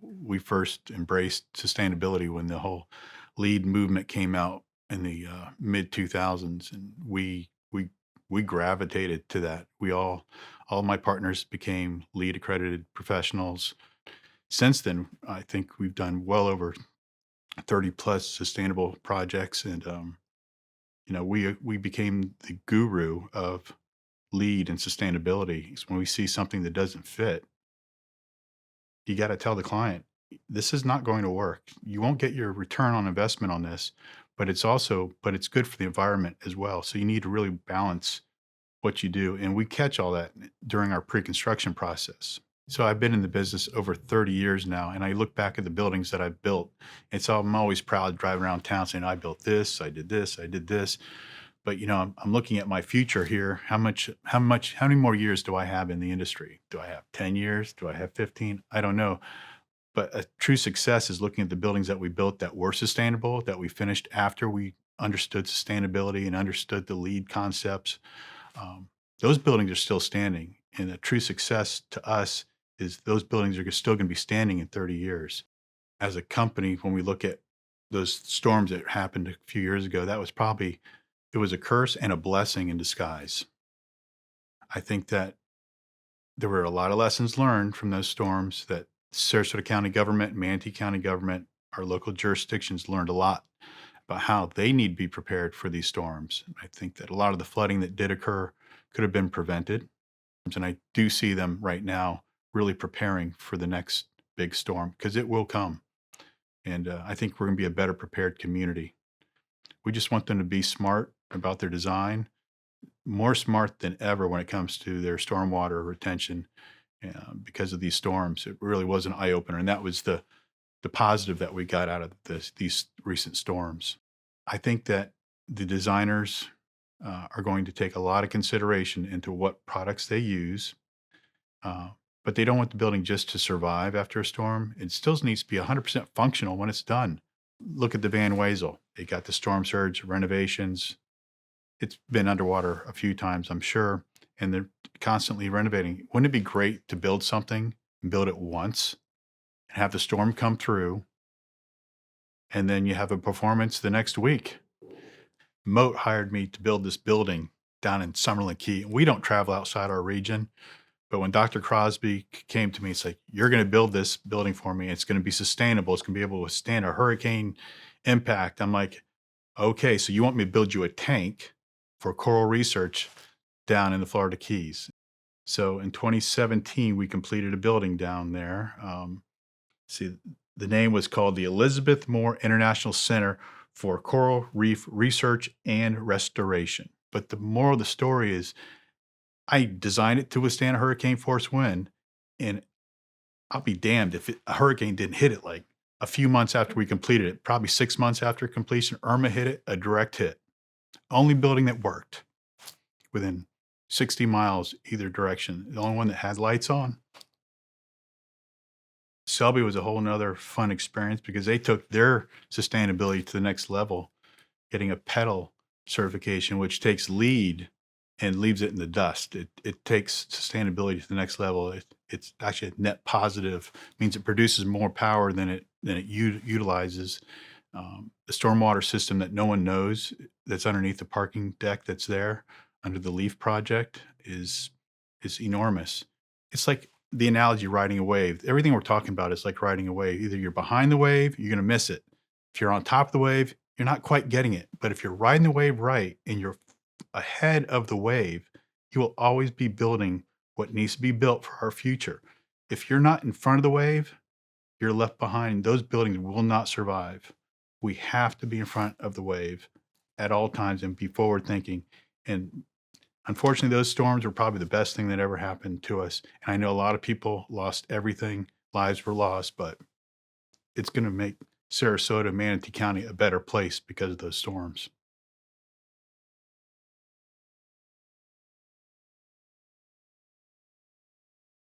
we first embraced sustainability when the whole LEED movement came out in the mid 2000s, and we gravitated to that. All my partners became LEED accredited professionals. Since then, I think we've done well over 30 plus sustainable projects, and we became the guru of LEED and sustainability. It's when we see something that doesn't fit, you got to tell the client, this is not going to work. You won't get your return on investment on this, but it's good for the environment as well. So you need to really balance what you do. And we catch all that during our pre-construction process. So I've been in the business over 30 years now, and I look back at the buildings that I've built. I'm always proud driving around town saying, I built this, I did this, I did this. But I'm looking at my future here. How many more years do I have in the industry? Do I have 10 years? Do I have 15? I don't know. But a true success is looking at the buildings that we built that were sustainable, that we finished after we understood sustainability and understood the LEED concepts. Um, those buildings are still standing. And a true success to us is those buildings are still going to be standing in 30 years. As a company, when we look at those storms that happened a few years ago, it was a curse and a blessing in disguise. I think that there were a lot of lessons learned from those storms that Sarasota County government, Manatee County government, our local jurisdictions learned a lot about how they need to be prepared for these storms. I think that a lot of the flooding that did occur could have been prevented. And I do see them right now really preparing for the next big storm because it will come. And I think we're going to be a better prepared community. We just want them to be smart about their design, more smart than ever when it comes to their stormwater retention because of these storms. It really was an eye opener, and that was the positive that we got out of these recent storms. I think that the designers are going to take a lot of consideration into what products they use, but they don't want the building just to survive after a storm. It still needs to be 100% functional when it's done. Look at the Van Wezel. It got the storm surge renovations. It's been underwater a few times, I'm sure, and they're constantly renovating. Wouldn't it be great to build something and build it once and have the storm come through, and then you have a performance the next week? Moat hired me to build this building down in Summerlin Key. We don't travel outside our region, but when Dr. Crosby came to me, it's like, you're going to build this building for me. It's going to be sustainable. It's going to be able to withstand a hurricane impact. I'm like, okay, so you want me to build you a tank for coral research down in the Florida Keys. So in 2017, we completed a building down there. The name was called the Elizabeth Moore International Center for Coral Reef Research and Restoration. But the moral of the story is I designed it to withstand a hurricane force wind, and I'll be damned if a hurricane didn't hit it like a few months after we completed it, probably 6 months after completion. Irma hit it, a direct hit. Only building that worked within 60 miles either direction. The only one that had lights on. Selby was a whole nother fun experience because they took their sustainability to the next level, getting a pedal certification, which takes LEED and leaves it in the dust. It takes sustainability to the next level. It's actually a net positive, means it produces more power than it utilizes. The stormwater system that no one knows that's underneath the parking deck that's there under the Leaf project is enormous. It's like the analogy riding a wave. Everything we're talking about is like riding a wave. Either you're behind the wave, you're going to miss it. If you're on top of the wave, you're not quite getting it. But if you're riding the wave right and you're ahead of the wave, you will always be building what needs to be built for our future. If you're not in front of the wave, you're left behind. Those buildings will not survive. We have to be in front of the wave at all times and be forward thinking. And unfortunately, those storms were probably the best thing that ever happened to us. And I know a lot of people lost everything, lives were lost, but it's going to make Sarasota, Manatee County a better place because of those storms.